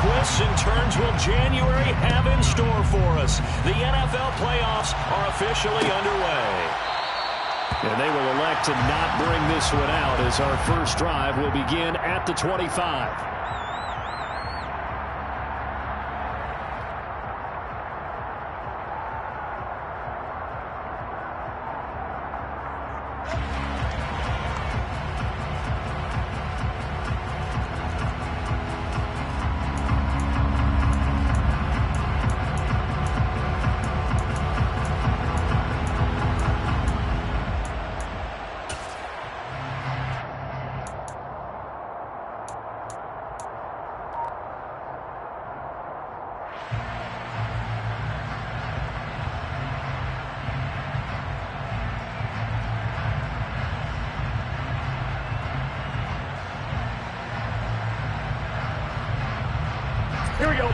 twists and turns will January have in store for us? The NFL playoffs are officially underway. And they will elect to not bring this one out as our first drive will begin at the 25. Here we go.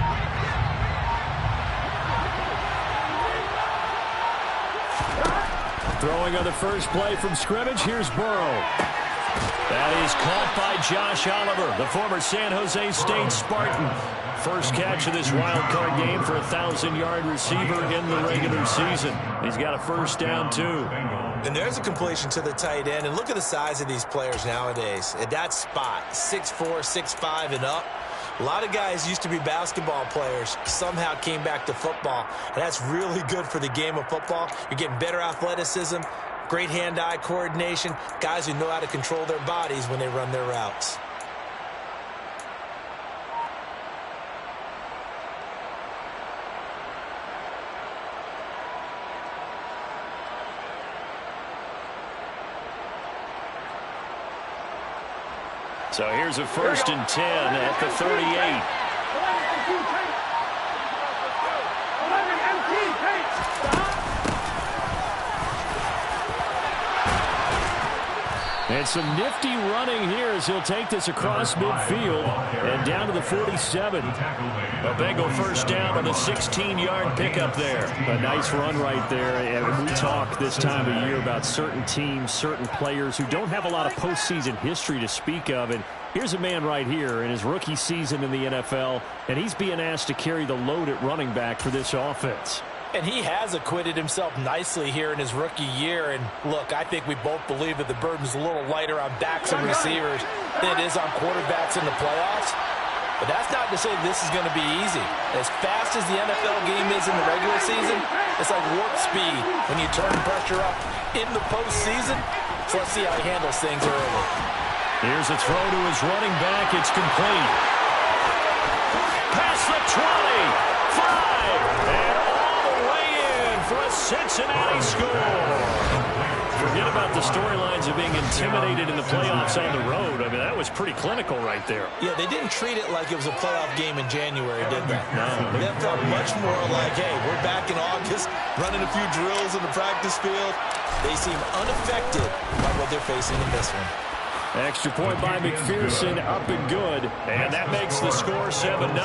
Throwing on the first play from scrimmage. Here's Burrow. That is caught by Josh Oliver, the former San Jose State Spartan. First catch of this wild card game for a 1,000-yard receiver in the regular season. He's got a first down, too. And there's a completion to the tight end. And look at the size of these players nowadays. At that spot, 6'4", 6'5", and up. A lot of guys used to be basketball players, somehow came back to football, and that's really good for the game of football. You're getting better athleticism, great hand-eye coordination, guys who know how to control their bodies when they run their routes. So here's a 1st and 10 at the 38. And some nifty running here as he'll take this across midfield and down to the 47. A Bengal first down on a 16-yard pickup there. A nice run right there. And we talk this time of year about certain teams, certain players who don't have a lot of postseason history to speak of. And here's a man right here in his rookie season in the NFL, and he's being asked to carry the load at running back for this offense. And he has acquitted himself nicely here in his rookie year. And look, I think we both believe that the burden's a little lighter on backs and receivers than it is on quarterbacks in the playoffs. But that's not to say this is going to be easy. As fast as the NFL game is in the regular season, it's like warp speed when you turn pressure up in the postseason. So let's see how he handles things early. Here's a throw to his running back. It's complete. Past the 20, 5, and all the way in for a Cincinnati score. Forget about the storylines of being intimidated in the playoffs on the road. I mean, that was pretty clinical right there. Yeah, they didn't treat it like it was a playoff game in January, did they? No. That felt much more like, hey, we're back in August, running a few drills in the practice field. They seem unaffected by what they're facing in this one. Extra point by McPherson, up and good. And that makes the score 7-0.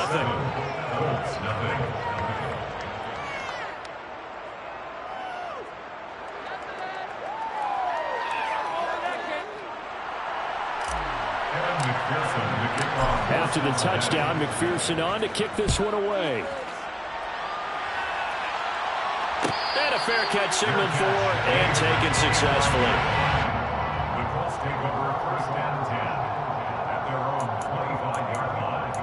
After the touchdown, McPherson on to kick this one away. And a fair catch signaled for and taken successfully. Take over 1st and 10 at their own 25-yard line.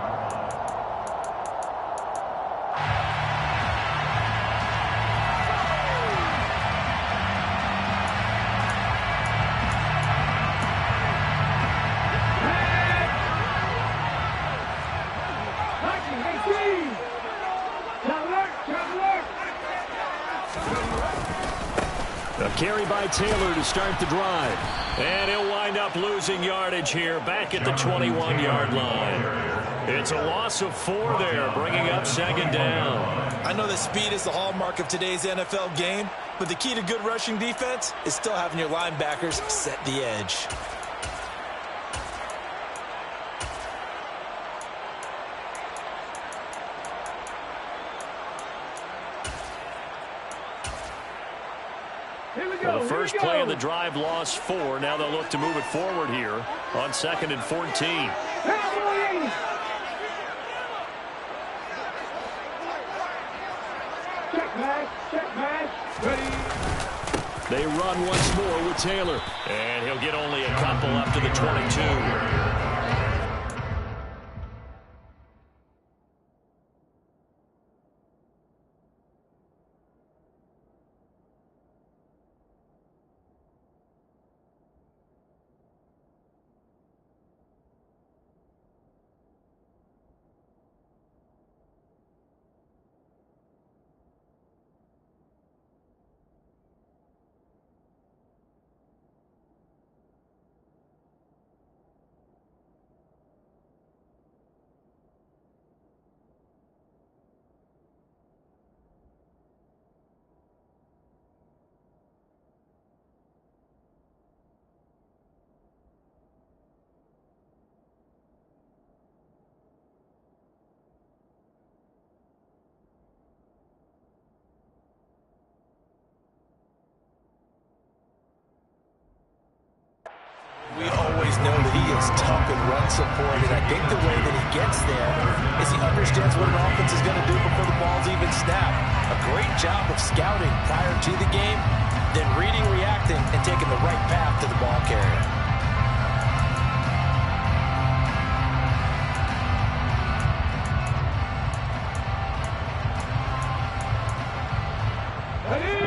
A carry by Taylor to start the drive. And he'll wind up losing yardage here back at the 21-yard line. It's a loss of 4 there, bringing up 2nd down. I know that speed is the hallmark of today's NFL game, but the key to good rushing defense is still having your linebackers set the edge. Well, the first play of the drive lost 4. Now they'll look to move it forward here on 2nd and 14. They run once more with Taylor. And he'll get only a couple up to the 22. We always know that he is tough in run support, and I think the way that he gets there is he understands what an offense is going to do before the ball's even snapped. A great job of scouting prior to the game, then reading, reacting, and taking the right path to the ball carrier.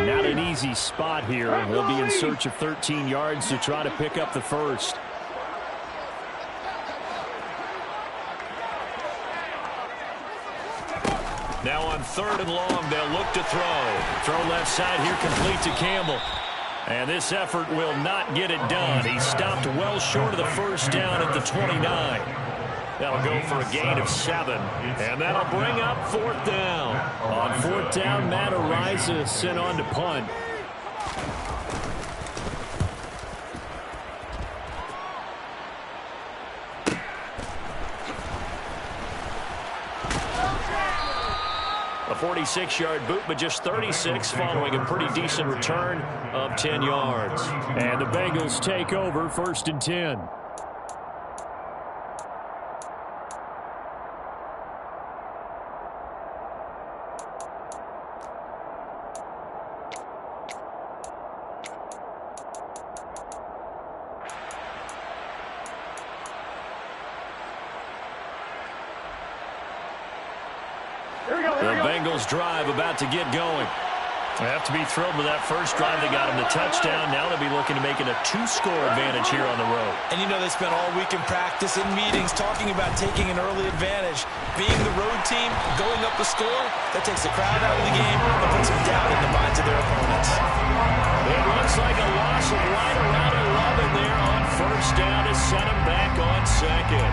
Not an easy spot here. They'll be in search of 13 yards to try to pick up the first. Now on 3rd and long, they'll look to throw. Throw left side here, complete to Campbell. And this effort will not get it done. He stopped well short of the first down at the 29. That'll go for a gain of 7. And that'll bring up 4th down. On 4th down, Matt Ariza sent on to punt. A 46-yard boot, but just 36 following a pretty decent return of 10 yards. And the Bengals take over 1st and 10. The Bengals drive about to get going. They have to be thrilled with that first drive. They got them the touchdown. Now they'll be looking to make it a 2-score advantage here on the road. And you know, they spent all week in practice, in meetings, talking about taking an early advantage. Being the road team, going up the score, that takes the crowd out of the game and puts some doubt in the minds of their opponents. It looks like a loss of right around 11 there on 1st down to set them back on 2nd.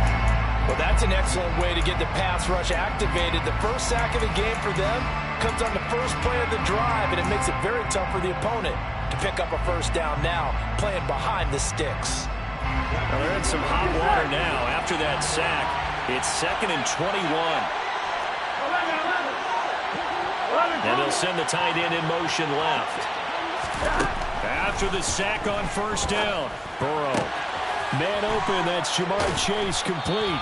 Well, that's an excellent way to get the pass rush activated. The first sack of the game for them comes on the first play of the drive, and it makes it very tough for the opponent to pick up a 1st down now, playing behind the sticks. Well, they're in some hot water now. After that sack, it's 2nd and 21. And they'll send the tight end in motion left. After the sack on 1st down, Burrow. Man open, that's Jamar Chase complete.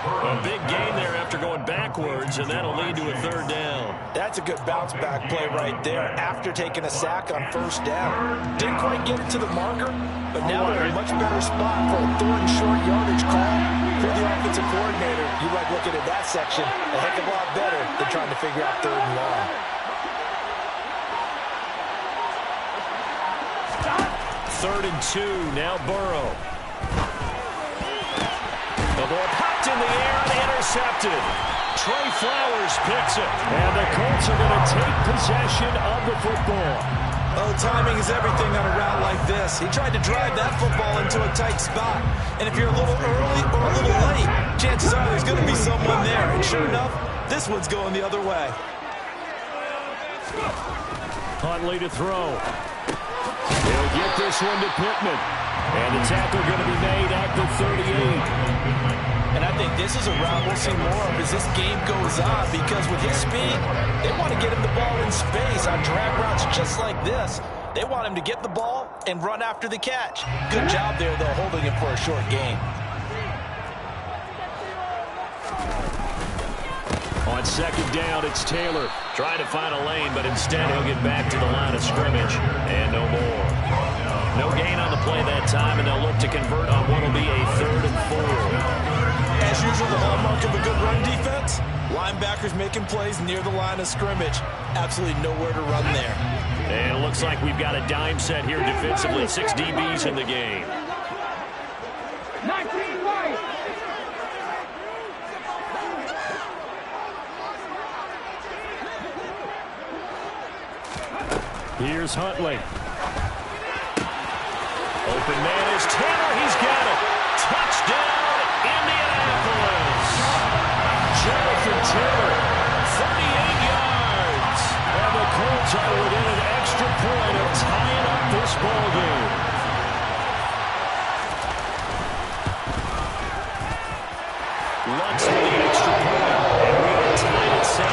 A big gain there after going backwards, and that'll lead to a 3rd down. That's a good bounce-back play right there after taking a sack on 1st down. Didn't quite get it to the marker, but now they're in a much better spot for a 3rd and short yardage call for the offensive coordinator. You like looking at that section a heck of a lot better than trying to figure out 3rd and long. 3rd and 2, now Burrow. The ball popped in the air and intercepted. Trey Flowers picks it. And the Colts are going to take possession of the football. Oh, timing is everything on a route like this. He tried to drive that football into a tight spot. And if you're a little early or a little late, chances are there's going to be someone there. And sure enough, this one's going the other way. Huntley to throw. He'll get this one to Pittman. And the tackle going to be made at the 38. And I think this is a route we'll see more of as this game goes on, because with his speed, they want to get him the ball in space on drag routes just like this. They want him to get the ball and run after the catch. Good job there, though, holding him for a short gain. On 2nd down, it's Taylor trying to find a lane, but instead he'll get back to the line of scrimmage and no more. play that time, and they'll look to convert on what will be a 3rd and 4. As usual, the hallmark of a good run defense, linebackers making plays near the line of scrimmage. Absolutely nowhere to run there. And it looks like we've got a dime set here defensively. 6 DBs in the game. 19 right. Here's Huntley. Open man is Tanner. He's got it. Touchdown, Indianapolis. Jonathan Taylor, 38 yards. And the Colts are within an extra point of tying up this ball game. Lutz for the extra point. And we are tied at 7.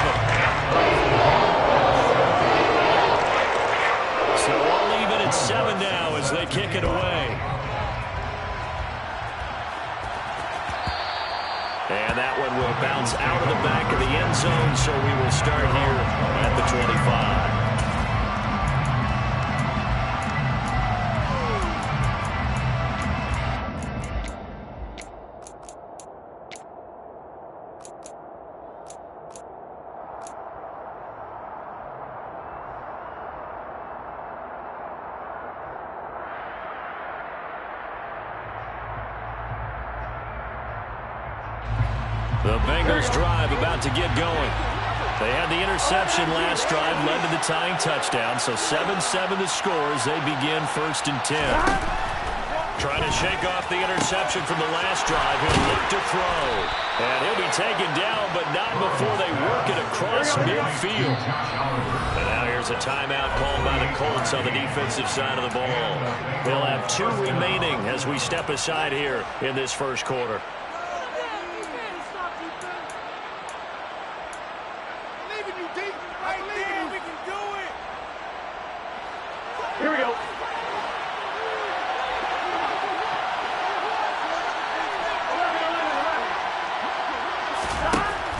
So all even at 7 now as they kick it away. And that one will bounce out of the back of the end zone, so we will start here at the 25. The Bengals drive about to get going. They had the interception last drive, led to the tying touchdown, so 7-7 the score as they begin 1st and 10. Trying to shake off the interception from the last drive. He'll look to throw. And he'll be taken down, but not before they work it across midfield. And now here's a timeout called by the Colts on the defensive side of the ball. They'll have 2 remaining as we step aside here in this first quarter. Here we go.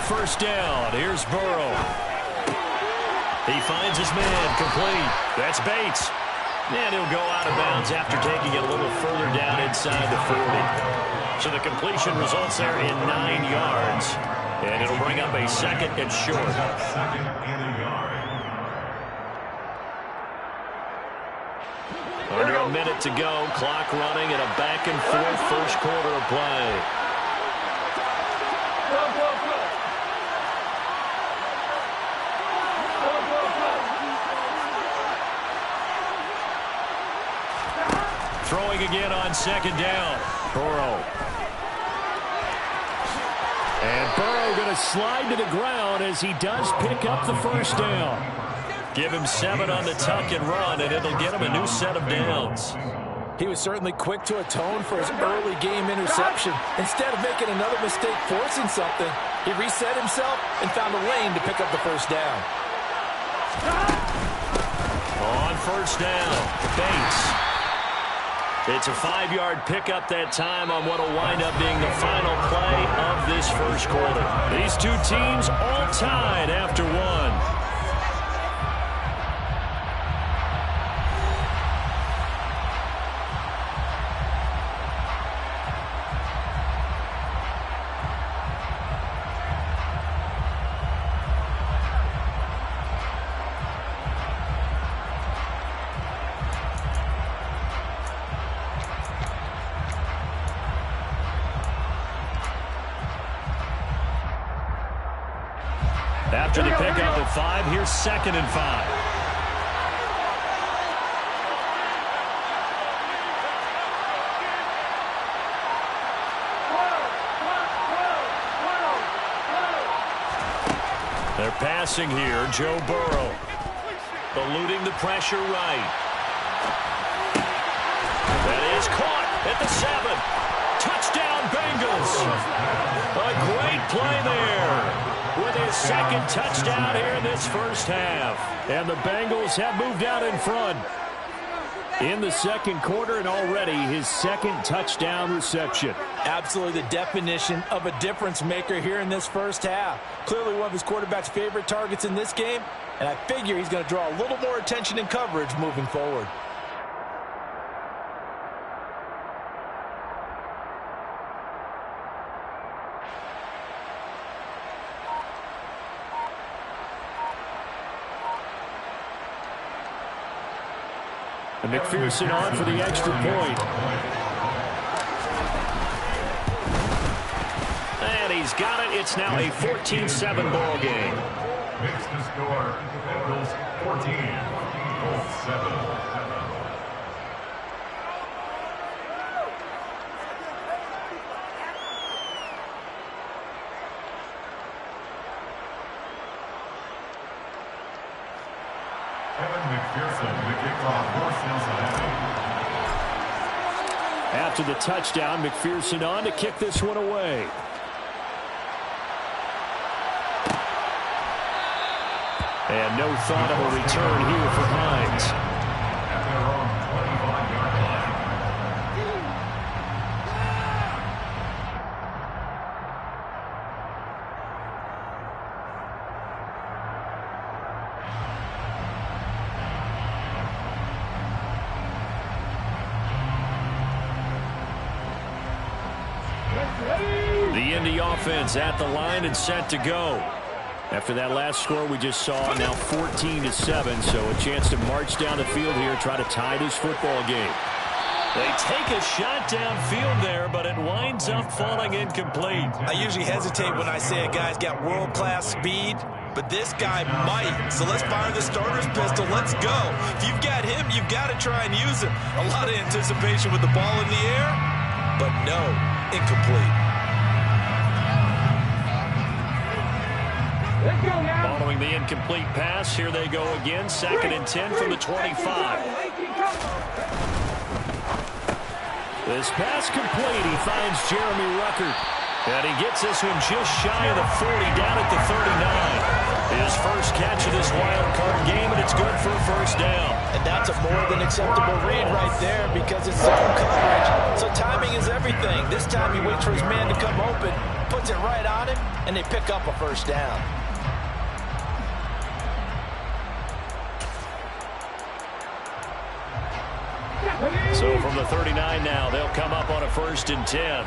First down. Here's Burrow. He finds his man complete. That's Bates. And he'll go out of bounds after taking it a little further down inside the 40. So the completion results there in 9 yards. And it'll bring up a 2nd and short. Under a minute to go, clock running, and a back-and-forth first quarter of play. Throwing again on 2nd down. Burrow. And Burrow going to slide to the ground as he does pick up the first down. Give him 7 on the tuck and run, and it'll get him a new set of downs. He was certainly quick to atone for his early game interception. Instead of making another mistake forcing something, he reset himself and found a lane to pick up the first down. On first down, Bates. It's a 5-yard pickup that time on what will wind up being the final play of this first quarter. These 2 teams all tied after 1. After the pickup at 5, here's 2nd and 5. They're passing here. Joe Burrow eluding the pressure right. That is caught at the 7. Touchdown, Bengals. A great play there. With his 2nd touchdown here in this first half. And the Bengals have moved out in front in the second quarter, and already his 2nd touchdown reception. Absolutely the definition of a difference maker here in this first half. Clearly one of his quarterback's favorite targets in this game, and I figure he's going to draw a little more attention and coverage moving forward. And McPherson on for the extra point. And he's got it. It's now a 14-7 ball game. Makes the score. Bengals 14, Colts 7. After the touchdown, McPherson on to kick this one away. And no thought of a return here for Hines. At their own 25-yard line. The Indy offense at the line and set to go. After that last score we just saw, now 14-7, so a chance to march down the field here, try to tie this football game. They take a shot downfield there, but it winds up falling incomplete. I usually hesitate when I say a guy's got world-class speed, but this guy might. So let's fire the starter's pistol. Let's go. If you've got him, you've got to try and use him. A lot of anticipation with the ball in the air, but no, incomplete. Following the incomplete pass, here they go again. 2nd and 10 from the 25. This pass complete. He finds Jeremy Ruckert. And he gets this one just shy of the 40, down at the 39. His first catch of this wild card game, and it's good for a first down. And that's a more than acceptable read right there because it's zone coverage. So timing is everything. This time he waits for his man to come open, puts it right on him, and they pick up a first down. So from the 39 now, they'll come up on a 1st and 10.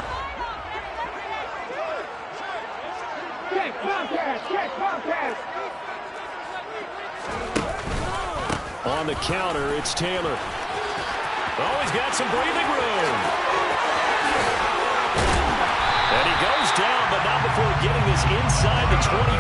On the counter, it's Taylor. Oh, he's got some breathing room. And he goes down, but not before getting this inside the 25.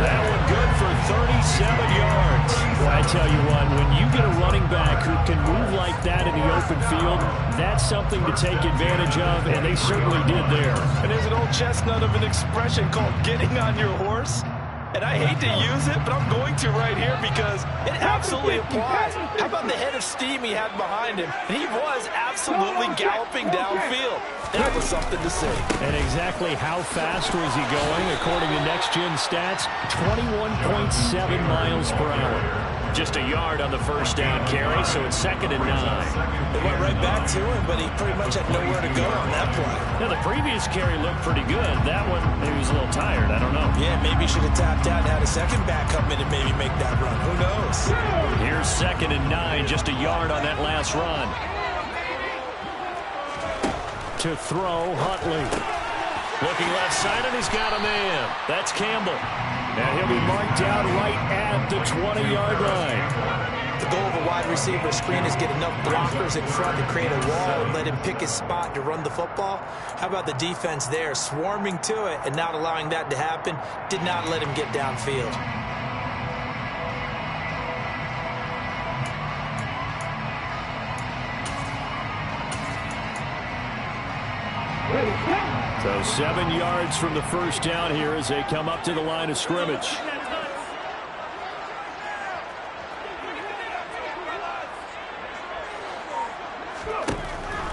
That one good for 37 yards. Well, I tell you what, when you get a running back who can move like that in the open field, that's something to take advantage of, and they certainly did there. And there's an old chestnut of an expression called getting on your horse. And I hate to use it, but I'm going to right here because it absolutely applies. How about the head of steam he had behind him? And he was absolutely galloping downfield. That was something to see. And exactly how fast was he going? According to Next Gen Stats, 21.7 miles per hour. Just a yard on the first down carry, so it's 2nd and 9. They went right back to him, but he pretty much had nowhere to go on that play. Now, the previous carry looked pretty good. That one, he was a little tired. I don't know. Yeah, maybe he should have tapped out and had a second back come in and maybe make that run. Who knows? Here's 2nd and 9, just a yard on that last run. To throw, Huntley. Looking left side, and he's got a man. That's Campbell. And he'll be marked down right at the 20-yard line. The goal of a wide receiver screen is get enough blockers in front to create a wall and let him pick his spot to run the football. How about the defense there, swarming to it and not allowing that to happen? Did not let him get downfield. So 7 yards from the first down here as they come up to the line of scrimmage.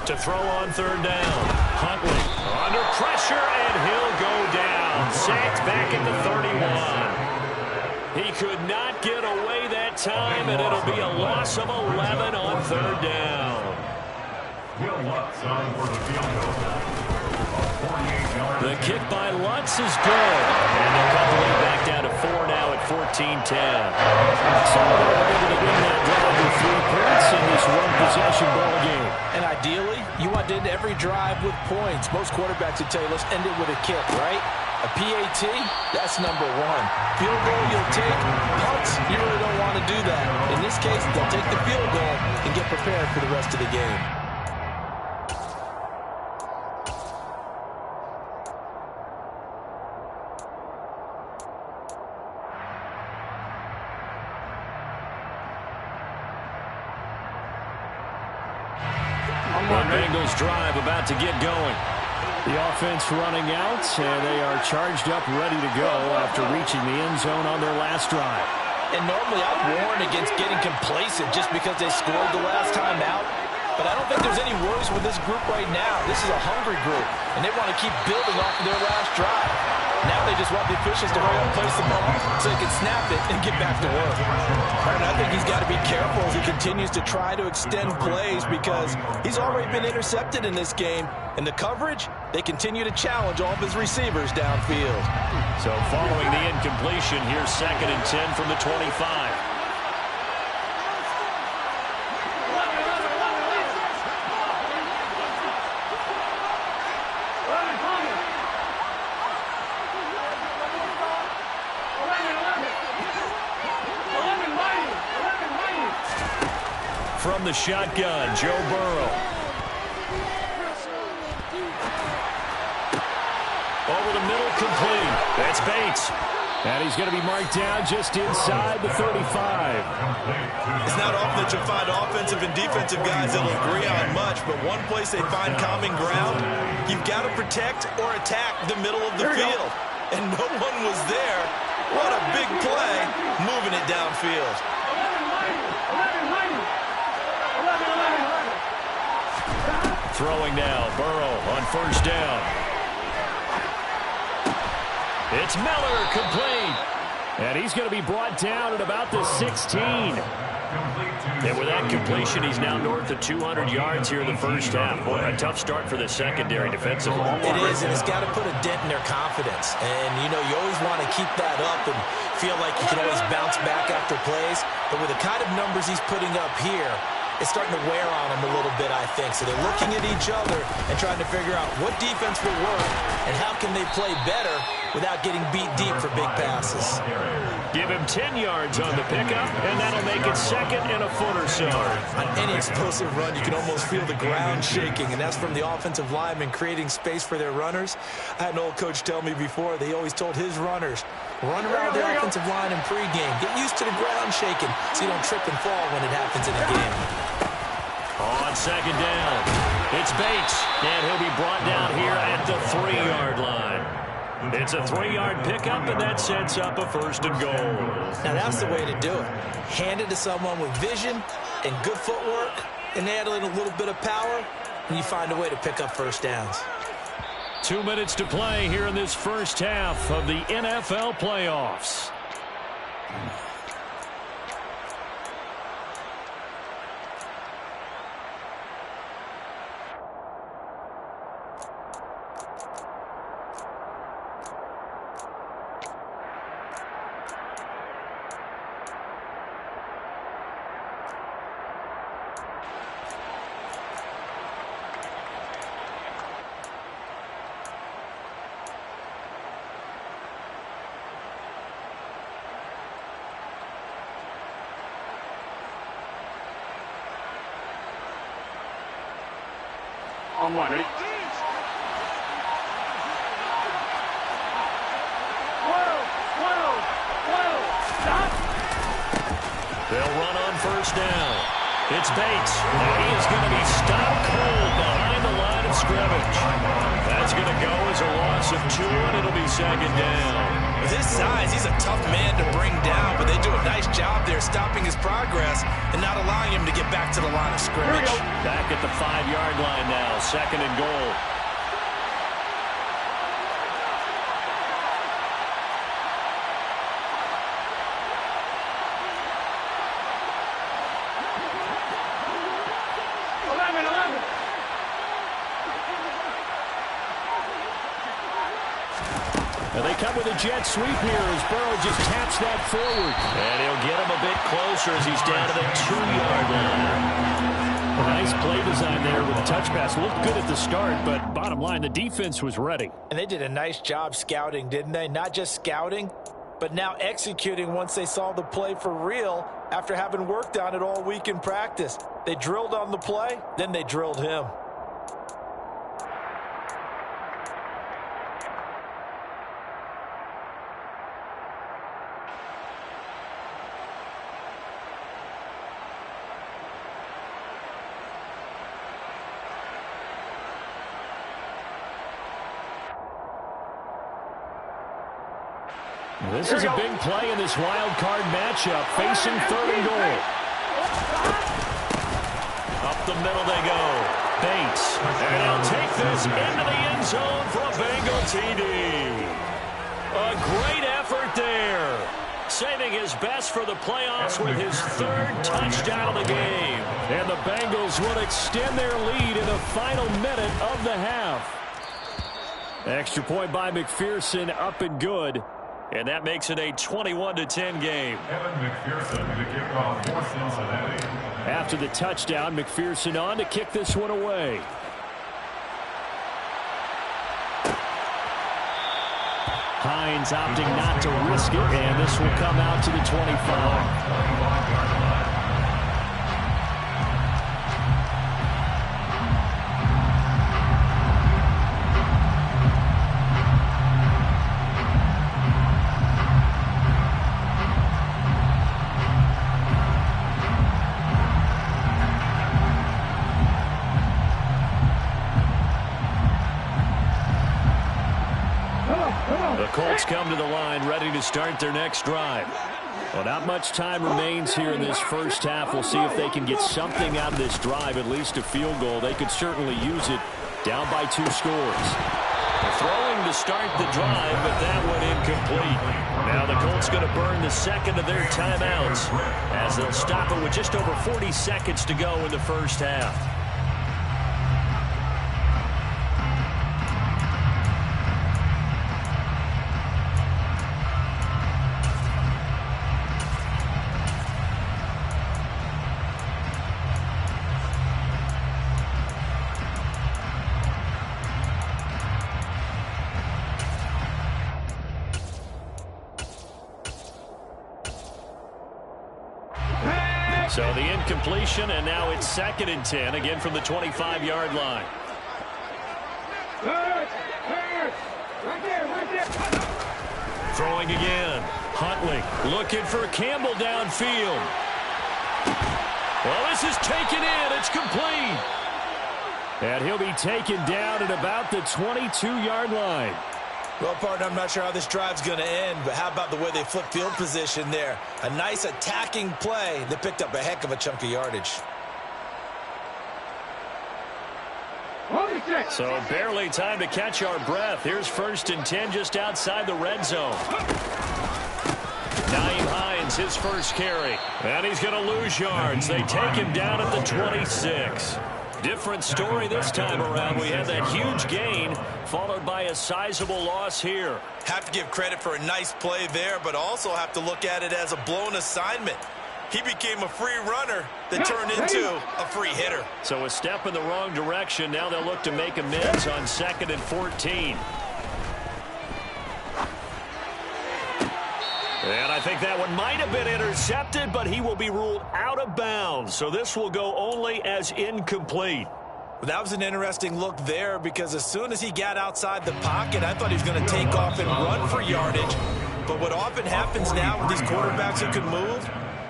To throw on 3rd down. Huntley under pressure, and he'll go down. Sacked back at the 31. He could not get away that time, and it'll be a loss of 11 on 3rd down. Will Lutz on for the field goal. The kick by Lutz is good. And they'll cut the lead back down to 4 now at 14-10. So they're able to win that drive with 3 points in this one-possession ball game. And ideally, you want to end every drive with points. Most quarterbacks would tell you, let's end it with a kick, right? A PAT, that's number one. Field goal you'll take. Punts, you really don't want to do that. In this case, they'll take the field goal and get prepared for the rest of the game. The Bengals drive about to get going. The offense running out, and they are charged up, ready to go after reaching the end zone on their last drive. And normally I warn against getting complacent just because they scored the last time out. But I don't think there's any worries with this group right now. This is a hungry group, and they want to keep building off of their last drive. Now they just want the officials to hurry up and place the ball so they can snap it and get back to work. And I think he's got to be careful as he continues to try to extend plays because he's already been intercepted in this game. And the coverage, they continue to challenge all of his receivers downfield. So following the incompletion, here's 2nd and 10 from the 25. From the shotgun, Joe Burrow. Over the middle, complete. That's Bates. And he's going to be marked down just inside the 35. It's not often that you'll find offensive and defensive guys that'll agree on much, but one place they find common ground, you've got to protect or attack the middle of the field. And no one was there. What a big play, moving it downfield. Throwing now, Burrow on 1st down. It's Miller, complete. And he's going to be brought down at about the 16. And with that completion, he's now north of 200 yards here in the first half. Boy, a tough start for the secondary defensively. It is, and it's got to put a dent in their confidence. And, you know, you always want to keep that up and feel like you can always bounce back after plays. But with the kind of numbers he's putting up here, it's starting to wear on them a little bit, I think. So they're looking at each other and trying to figure out what defense will work and how can they play better without getting beat deep for big passes. Give him 10 yards on the pickup, and that'll make it 2nd and a foot or so. On any explosive run, you can almost feel the ground shaking, and that's from the offensive linemen creating space for their runners. I had an old coach tell me before, they always told his runners, run around the offensive line in pregame. Get used to the ground shaking so you don't trip and fall when it happens in a game. On 2nd down, it's Bates, and he'll be brought down here at the 3-yard line. It's a 3-yard pickup, and that sets up a 1st and goal. Now, that's the way to do it. Hand it to someone with vision and good footwork, and add in a little bit of power, and you find a way to pick up 1st downs. 2 minutes to play here in this first half of the NFL playoffs. On one, ready? Stop! They'll run on 1st down. It's Bates, and he is going to be stopped cold behind the line of scrimmage. That's going to go as a loss of 2, and it'll be 2nd down. With his size, he's a tough man to bring down, but they do a nice job there stopping his progress and not allowing him to get back to the line of scrimmage. Back at the 5-yard line now, 2nd and goal. And they come with a jet sweep here as Burrow just taps that forward. And he'll get him a bit closer as he's down to the 2-yard line. A nice play design there with the touch pass. Looked good at the start, but bottom line, the defense was ready. And they did a nice job scouting, didn't they? Not just scouting, but now executing once they saw the play for real after having worked on it all week in practice. They drilled on the play, then they drilled him. This is a big play in this wild card matchup, facing 3rd and goal. Up the middle they go. Bates. And he'll take this into the end zone for a Bengal TD. A great effort there. Saving his best for the playoffs with his 3rd touchdown of the game. And the Bengals will extend their lead in the final minute of the half. Extra point by McPherson, up and good. And that makes it a 21-10 game. Evan McPherson to kick off for Cincinnati. After the touchdown, McPherson on to kick this one away. Hines opting not to risk it, and this will come out to the 25. Colts come to the line, ready to start their next drive. Well, not much time remains here in this first half. We'll see if they can get something out of this drive, at least a field goal. They could certainly use it, down by 2 scores. Throwing to start the drive, but that one incomplete. Now the Colts going to burn the second of their timeouts as they'll stop it with just over 40 seconds to go in the first half. So the incompletion, and now it's 2nd and 10, again from the 25-yard line. Throwing again. Huntley looking for Campbell downfield. Well, this is taken in. It's complete. And he'll be taken down at about the 22-yard line. Well, partner, I'm not sure how this drive's going to end, but how about the way they flip field position there? A nice attacking play that picked up a heck of a chunk of yardage. So barely time to catch our breath. Here's 1st and 10 just outside the red zone. Nyheim Hines, his first carry. And he's going to lose yards. They take him down at the 26. Different story this time around. We had that huge gain followed by a sizable loss here. Have to give credit for a nice play there, but also have to look at it as a blown assignment. He became a free runner that turned into a free hitter. So a step in the wrong direction. Now they'll look to make amends on 2nd and 14. And I think that one might have been intercepted, but he will be ruled out of bounds. So this will go only as incomplete. Well, that was an interesting look there because as soon as he got outside the pocket, I thought he was going to take off and run for yardage. But what often happens now with these quarterbacks who can move,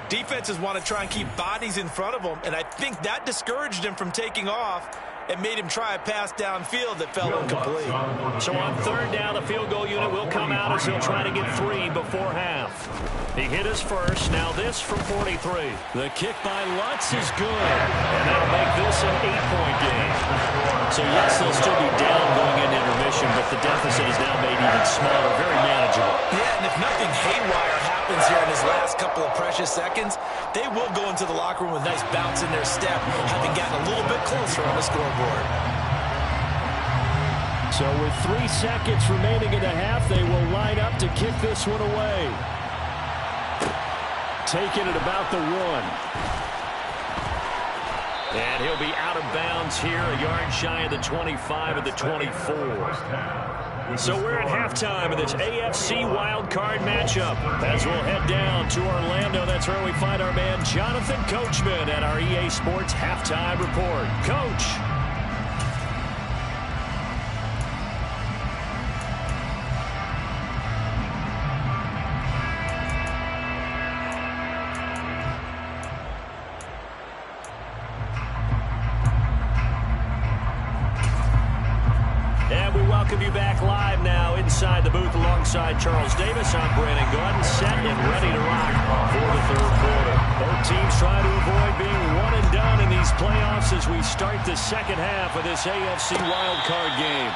defenses want to try and keep bodies in front of them, and I think that discouraged him from taking off and made him try a pass downfield that fell incomplete. So on 3rd down, the field goal unit will come out as he'll try to get 3 before half. He hit his first. Now this from 43. The kick by Lutz is good. And that'll make this an 8-point game. So yes, they'll still be down going into intermission, but the deficit is now made even smaller, very manageable. Yeah, and if nothing haywire happens here in his last couple of precious seconds, they will go into the locker room with a nice bounce in their step, having gotten a little bit closer on the scoreboard. So with 3 seconds remaining in the half, they will line up to kick this one away. Taking it about the 1. And he'll be out of bounds here, a yard shy of the 25 of the 24. So we're at halftime of this AFC Wildcard matchup. As we'll head down to Orlando, that's where we find our man Jonathan Coachman at our EA Sports Halftime Report. Coach. Welcome you back live now inside the booth alongside Charles Davis. I'm Brandon Gordon, set and ready to rock for the third quarter. Both teams trying to avoid being one and done in these playoffs as we start the second half of this AFC wildcard game.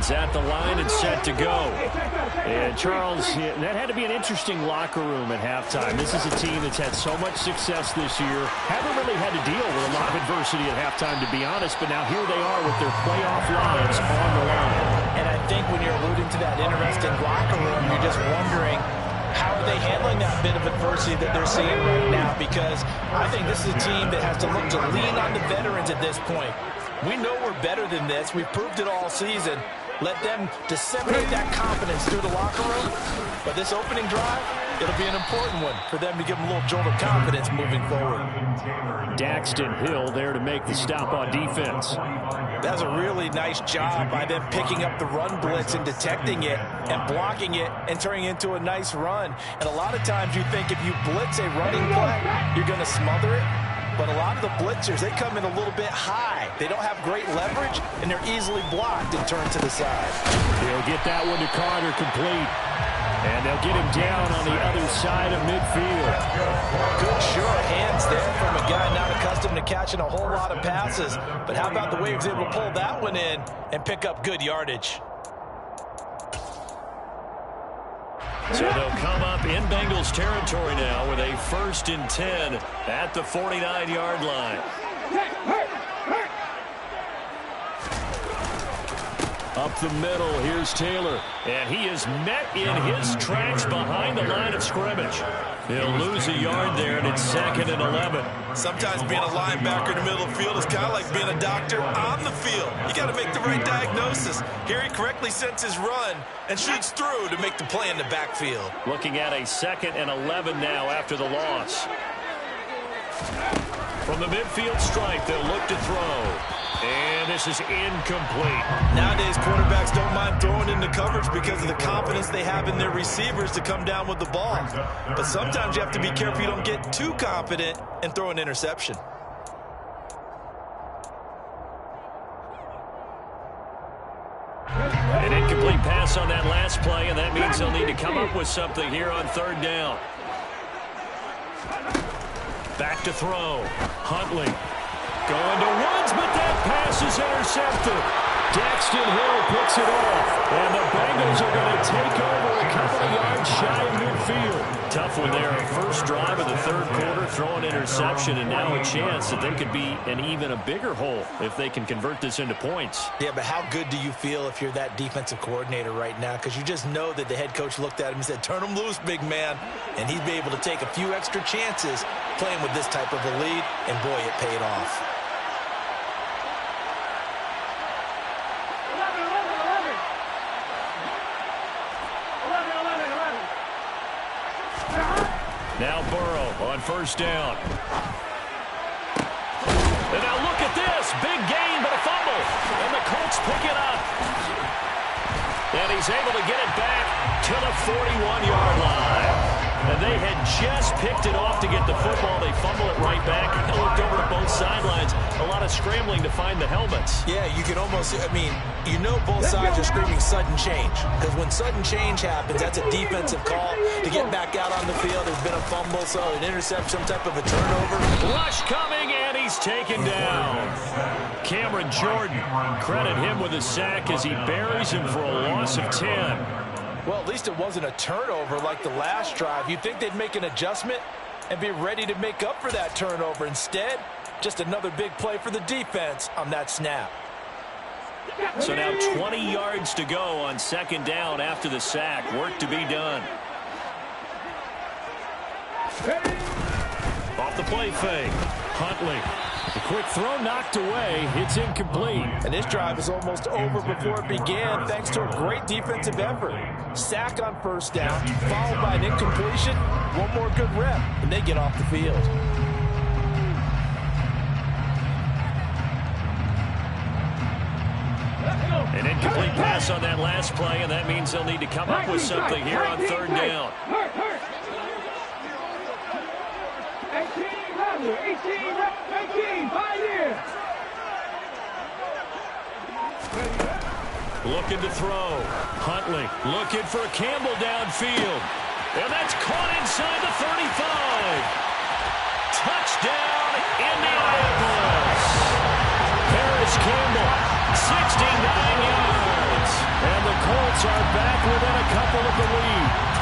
At the line and set to go. And Charles, that had to be an interesting locker room at halftime. This is a team that's had so much success this year. Haven't really had to deal with a lot of adversity at halftime, to be honest, but now here they are with their playoff lives on the line. And I think when you're alluding to that interesting locker room, you're just wondering, how are they handling that bit of adversity that they're seeing right now? Because I think this is a team that has to look to lean on the veterans at this point. We know we're better than this. We've proved it all season. Let them disseminate that confidence through the locker room. But this opening drive, it'll be an important one for them to give them a little jolt of confidence moving forward. Daxton Hill there to make the stop on defense. That's a really nice job by them picking up the run blitz and detecting it and blocking it and turning it into a nice run. And a lot of times you think if you blitz a running play, you're going to smother it. But a lot of the blitzers, they come in a little bit high. They don't have great leverage, and they're easily blocked and turned to the side. He'll get that one to Carter complete. And they'll get him down on the other side of midfield. Good sure hands there from a guy not accustomed to catching a whole lot of passes. But how about the way he was able to pull that one in and pick up good yardage? So they'll come up in Bengals territory now with a 1st and 10 at the 49-yard line. Up the middle, here's Taylor. And he is met in his tracks behind the line of scrimmage. He'll lose a yard there, and it's 2nd and 11. Sometimes being a linebacker in the middle of the field is kind of like being a doctor on the field. You got to make the right diagnosis. Here he correctly sends his run and shoots through to make the play in the backfield. Looking at a 2nd and 11 now after the loss. From the midfield stripe, they'll look to throw. And this is incomplete. Nowadays, quarterbacks don't mind throwing into coverage because of the confidence they have in their receivers to come down with the ball. But sometimes you have to be careful you don't get too confident and throw an interception. An incomplete pass on that last play, and that means they'll need to come up with something here on 3rd down. Back to throw. Huntley. Going to Woods, but that pass is intercepted. Daxton Hill picks it off, and the Bengals are going to take over a couple of yards shy of midfield. Tough one there. First drive of the 3rd quarter, throw an interception, and now a chance that they could be in even a bigger hole if they can convert this into points. Yeah, but how good do you feel if you're that defensive coordinator right now? Because you just know that the head coach looked at him and said, turn him loose, big man. And he'd be able to take a few extra chances playing with this type of a lead, and boy, it paid off. Now Burrow on 1st down. And now look at this. Big gain, but a fumble. And the Colts pick it up. And he's able to get it back to the 41-yard line. And they had just picked it off to get the football. They fumble it right back. They looked over to both sidelines. A lot of scrambling to find the helmets. Yeah, you can almost, I mean, you know both sides are screaming sudden change. Because when sudden change happens, that's a defensive call to get back out on the field. There's been a fumble, so an interception, some type of a turnover. Rush coming, and he's taken down. Cameron Jordan, credit him with a sack as he buries him for a loss of 10. Well, at least it wasn't a turnover like the last drive. You'd think they'd make an adjustment and be ready to make up for that turnover. Instead, just another big play for the defense on that snap. So now 20 yards to go on second down after the sack. Work to be done. Off the play fake. Huntley. The quick throw knocked away. It's incomplete. And this drive is almost over before it began thanks to a great defensive effort. Sack on first down, followed by an incompletion. One more good rep, and they get off the field. An incomplete pass on that last play, and that means they'll need to come up with something here on third down. 18, 5 years. Looking to throw. Huntley looking for Campbell downfield. And that's caught inside the 35. Touchdown, Indianapolis. Paris Campbell, 69 yards. And the Colts are back within a couple of the lead.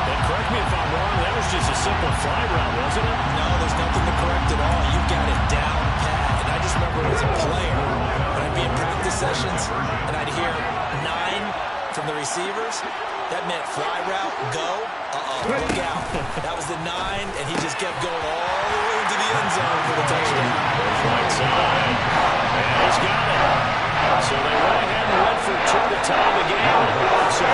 And correct me if I'm wrong, that was just a simple fly route, wasn't it? No, there's nothing to correct at all. You got it down pat. And I just remember as a player, when I'd be in practice sessions, and I'd hear 9 from the receivers, that meant fly route, go, look out. That was the 9, and he just kept going all the way into the end zone for the touchdown. Right side. And he's got it. So they went ahead and went for 2 to tie the game. So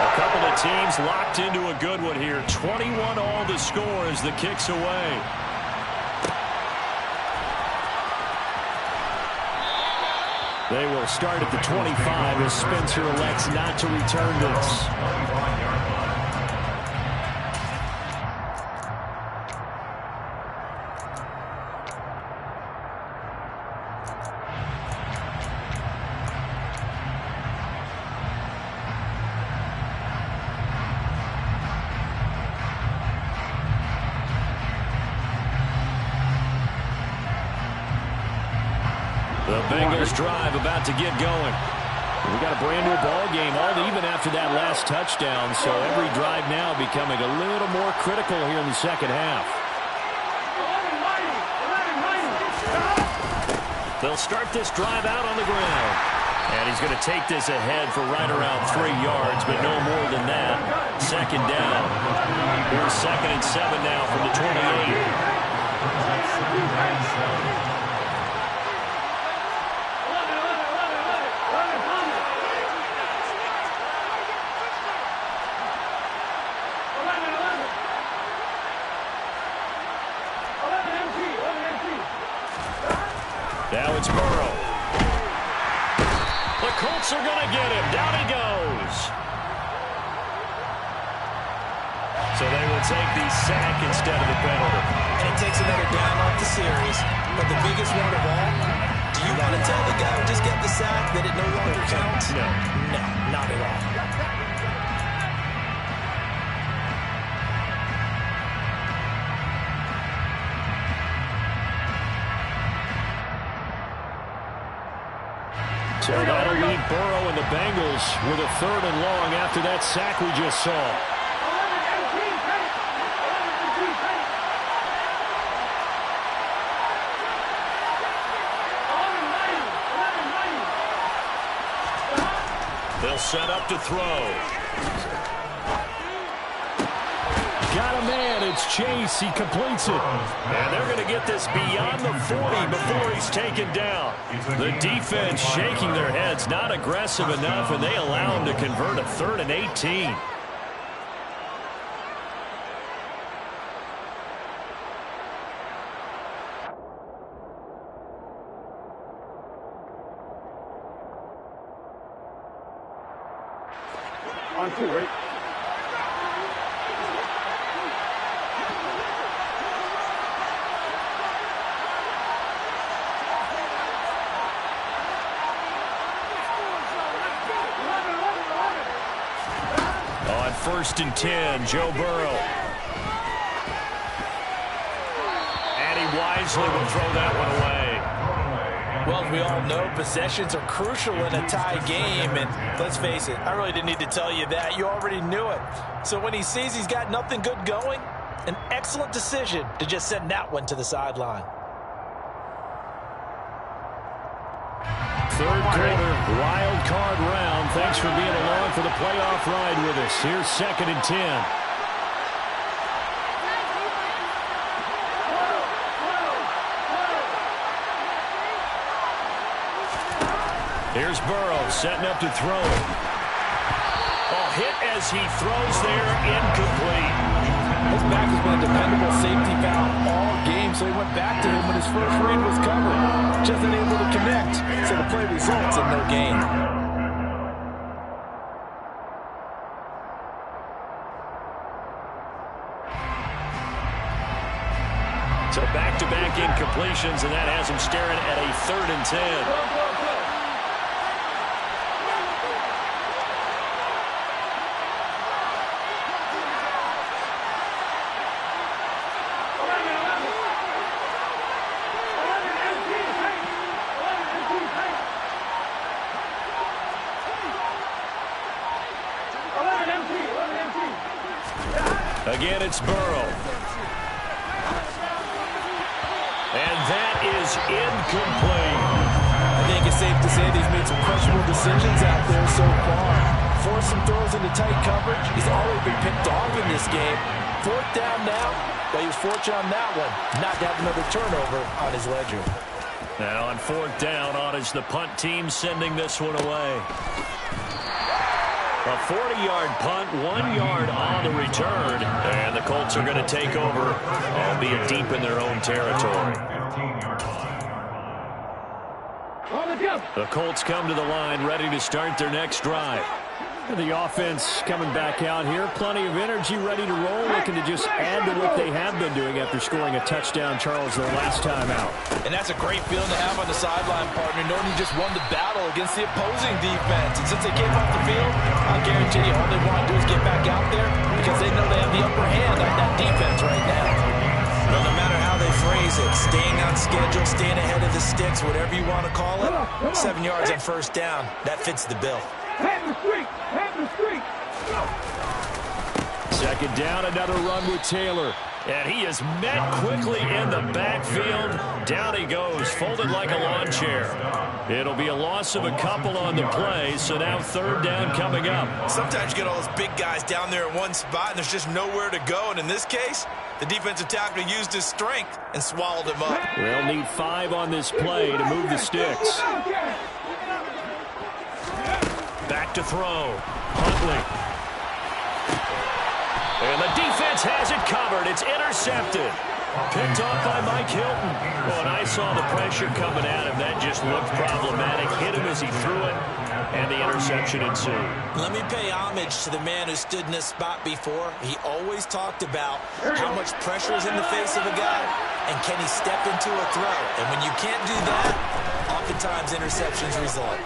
a couple of teams locked into a good one here. 21 all the score as the kick's away. They will start at the 25 as Spencer elects not to return this. The Bengals drive about to get going. We got a brand new ball game, all even after that last touchdown. So every drive now becoming a little more critical here in the second half. They'll start this drive out on the ground. And he's going to take this ahead for right around 3 yards, but no more than that. Second down. Here's 2nd and 7 now from the 28. Now it's Burrow. The Colts are going to get him. Down he goes. So they will take the sack instead of the penalty. And it takes another down off the series. But the biggest one of all, do you want to tell the guy who just got the sack that it no longer counts? No. No, not at all. So that'll leave Burrow and the Bengals with a 3rd and long after that sack we just saw. They'll set up to throw. Got a man. It's Chase. He completes it. And they're going to get this beyond the 40 before he's taken down. The defense shaking their heads, not aggressive enough, and they allow him to convert a 3rd and 18. On 2, right? On 1st and 10, Joe Burrow. And he wisely will throw that one away. Well, as we all know, possessions are crucial in a tie game, and let's face it, I really didn't need to tell you that. You already knew it. So when he sees he's got nothing good going, an excellent decision to just send that one to the sideline. Third quarter, wild card round. Thanks for being along for the playoff ride with us. Here's 2nd and 10. Here's Burrow setting up to throw it. Oh, hit as he throws there, incomplete. His back has been a dependable safety valve all game, so he went back to him when his first read was covered. Just unable to connect, so the play results in no gain. So back-to-back incompletions, and that has him staring at a 3rd and 10. Again, it's Burrow. And that is incomplete. I think it's safe to say that he's made some questionable decisions out there so far. Forced some throws into tight coverage. He's already been picked off in this game. 4th down now, but he was fortunate on that one not to have another turnover on his ledger. Now on 4th down, on is the punt team sending this one away. A 40-yard punt, 1 yard on the return, and the Colts are going to take over, albeit deep in their own territory. The Colts come to the line, ready to start their next drive. The offense coming back out here, plenty of energy, ready to roll, looking to just add to what they have been doing after scoring a touchdown, Charles, their last time out. And that's a great feeling to have on the sideline, partner, knowing you just won the battle against the opposing defense. And since they came off the field, I guarantee you all they want to do is get back out there because they know they have the upper hand on that defense right now. Well, no matter how they phrase it, staying on schedule, staying ahead of the sticks, whatever you want to call it, 7 yards on 1st down, that fits the bill. Head the street! Head the street! 2nd down, another run with Taylor. And he is met quickly in the backfield. Down he goes, folded like a lawn chair. It'll be a loss of a couple on the play, so now 3rd down coming up. Sometimes you get all those big guys down there in one spot, and there's just nowhere to go. And in this case, the defensive tackle used his strength and swallowed him up. They'll need 5 on this play to move the sticks. Back to throw. Huntley. And the defense has it covered. It's intercepted. Picked off by Mike Hilton. Oh, and I saw the pressure coming at him. That just looked problematic. Hit him as he threw it, and the interception ensued. Let me pay homage to the man who stood in this spot before. He always talked about how much pressure is in the face of a guy, and can he step into a throw. And when you can't do that, oftentimes interceptions result.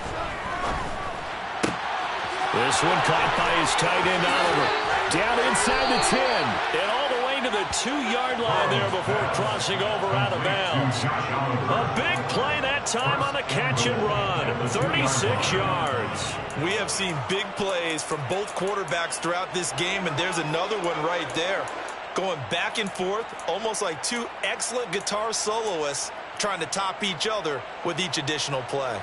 This one caught by his tight end, Oliver. Down inside the 10. And all the way to the 2-yard line there before crossing over out of bounds. A big play that time on the catch and run. 36 yards. We have seen big plays from both quarterbacks throughout this game, and there's another one right there. Going back and forth, almost like 2 excellent guitar soloists trying to top each other with each additional play.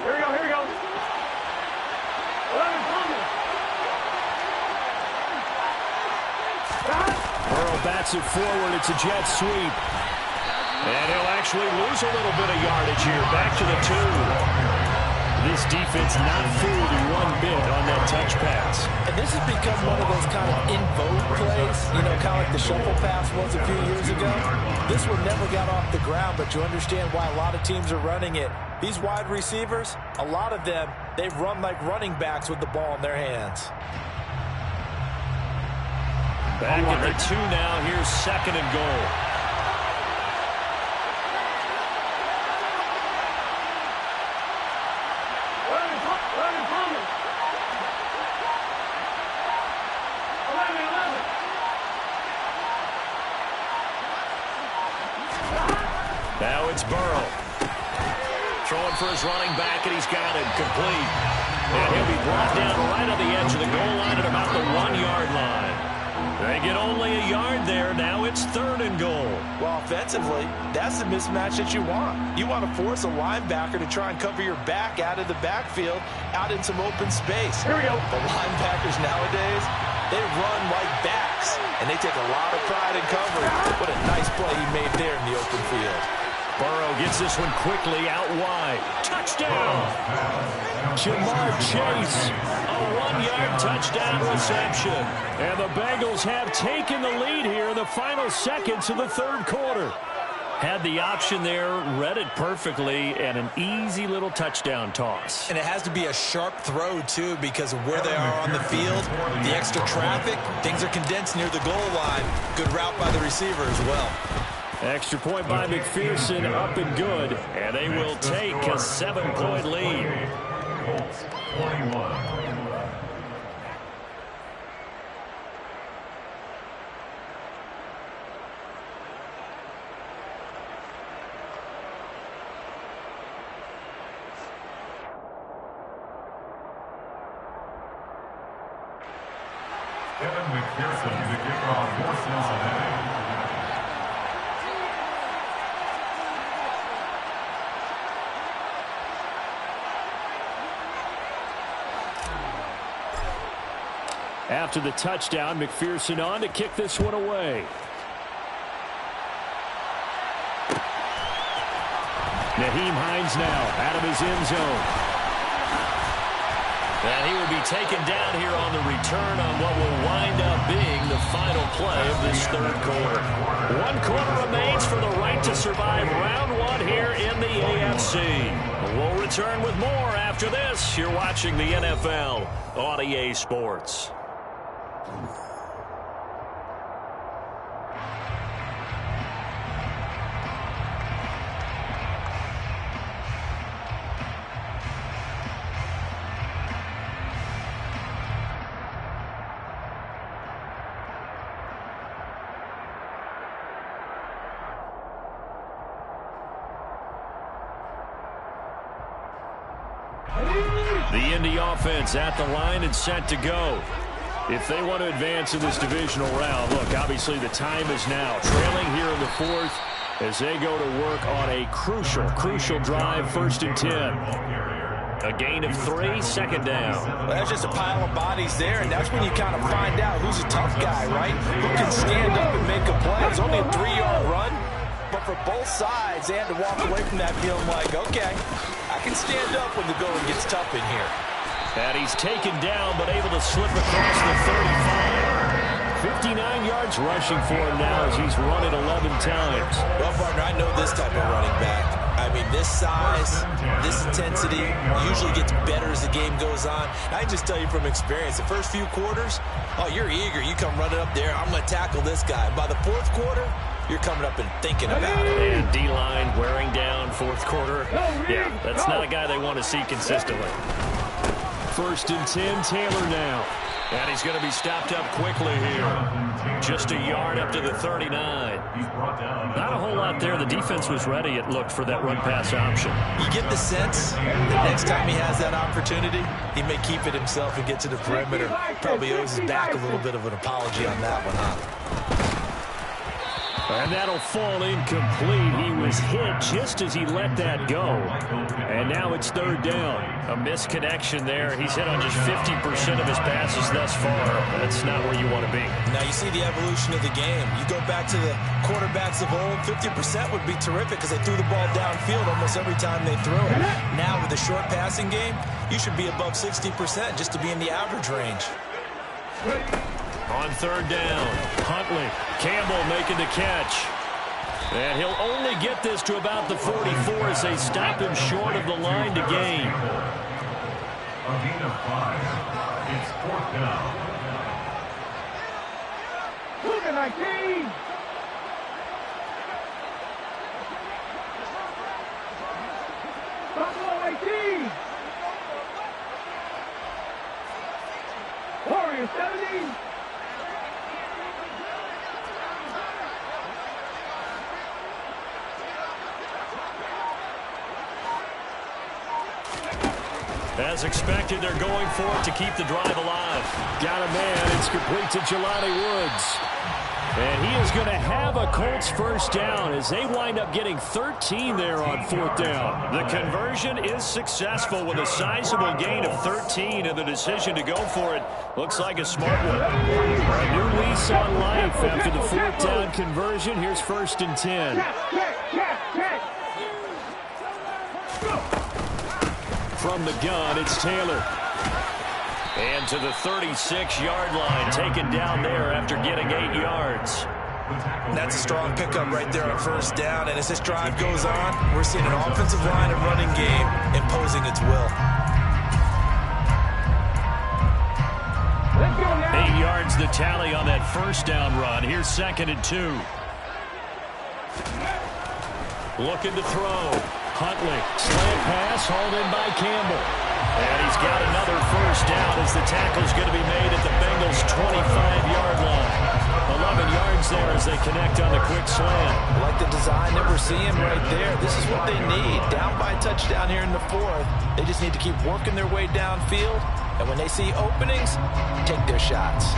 Here we go, here we go. 11 Burrow bats it forward. It's a jet sweep. And he'll actually lose a little bit of yardage here. Back to the 2. This defense not fooled one bit on that touch pass. And this has become one of those kind of in vogue plays, you know, kind of like the shuffle pass was a few years ago. This one never got off the ground, but you understand why a lot of teams are running it. These wide receivers, a lot of them, they run like running backs with the ball in their hands. Back at the 2 now. Here's 2nd and goal. So it's Burrow. Throwing for his running back, and he's got it complete. And he'll be brought down right on the edge of the goal line at about the 1-yard line. They get only a yard there. Now it's 3rd and goal. Well, offensively, that's the mismatch that you want. You want to force a linebacker to try and cover your back out of the backfield, out in some open space. Here we go. The linebackers nowadays, they run like backs, and they take a lot of pride in covering. What a nice play he made there in the open field. Burrow gets this one quickly out wide. Touchdown! Jamar Chase, a 1-yard touchdown reception. And the Bengals have taken the lead here in the final seconds of the 3rd quarter. Had the option there, read it perfectly, and an easy little touchdown toss. And it has to be a sharp throw, too, because of where they are on the field, the extra traffic, things are condensed near the goal line. Good route by the receiver as well. Extra point by McPherson, up and good, and they will take a 7-point lead. Colts 21. Kevin McPherson, the kickoff for Cincinnati. After the touchdown, McPherson on to kick this one away. Nyheim Hines now out of his end zone. And he will be taken down here on the return on what will wind up being the final play of this 3rd quarter. 1 quarter remains for the right to survive round 1 here in the AFC. We'll return with more after this. You're watching the NFL on EA Sports. The Indy offense at the line and set to go. If they want to advance in this divisional round, look, obviously the time is now. Trailing here in the 4th as they go to work on a crucial drive, 1st and 10. A gain of 3, 2nd down. Well, that's just a pile of bodies there, and that's when you kind of find out who's a tough guy, right? Who can stand up and make a play. It's only a 3-yard run, but for both sides, they had to walk away from that feeling like, okay, I can stand up when the going gets tough in here. And he's taken down, but able to slip across the 35. 59 yards rushing for him now as he's run it 11 times. Well, partner, I know this type of running back. I mean, this size, this intensity usually gets better as the game goes on. I can just tell you from experience, the first few quarters, oh, you're eager. You come running up there, I'm going to tackle this guy. By the 4th quarter, you're coming up and thinking about it. And D-line wearing down 4th quarter. Yeah, that's not a guy they want to see consistently. 1st and 10, Taylor now. And he's going to be stopped up quickly here. Just a yard up to the 39. Not a whole lot there. The defense was ready, it looked, for that run-pass option. You get the sense that next time he has that opportunity, he may keep it himself and get to the perimeter. Probably owes his back a little bit of an apology on that one, huh? And that'll fall incomplete. He was hit just as he let that go. And now it's 3rd down. A misconnection there. He's hit on just 50% of his passes thus far. That's not where you want to be. Now you see the evolution of the game. You go back to the quarterbacks of old, 50% would be terrific because they threw the ball downfield almost every time they threw it. Now with the short passing game, you should be above 60% just to be in the average range. On 3rd down, Huntley. Campbell making the catch. And he'll only get this to about the 44 as they stop him short of the line to gain. A gain of 5. It's 4th down. Look at 19. Buffalo 18. Warriors 17. As expected, they're going for it to keep the drive alive. Got a man. It's complete to Jelani Woods. And he is going to have a Colts first down as they wind up getting 13 there on 4th down. The conversion is successful with a sizable gain of 13, and the decision to go for it looks like a smart one. A new lease on life after the 4th down conversion. Here's 1st and 10. From the gun, it's Taylor. And to the 36-yard line, taken down there after getting 8 yards. That's a strong pickup right there on 1st down. And as this drive goes on, we're seeing an offensive line and running game imposing its will. 8 yards the tally on that 1st down run. Here's 2nd and 2. Looking to throw. Huntley. Slant pass hauled in by Campbell. And he's got another 1st down as the tackle's going to be made at the Bengals' 25-yard line. 11 yards there as they connect on the quick slant. I like the design that we're seeing right there. This is what they need. Down by a touchdown here in the 4th. They just need to keep working their way downfield. And when they see openings, take their shots.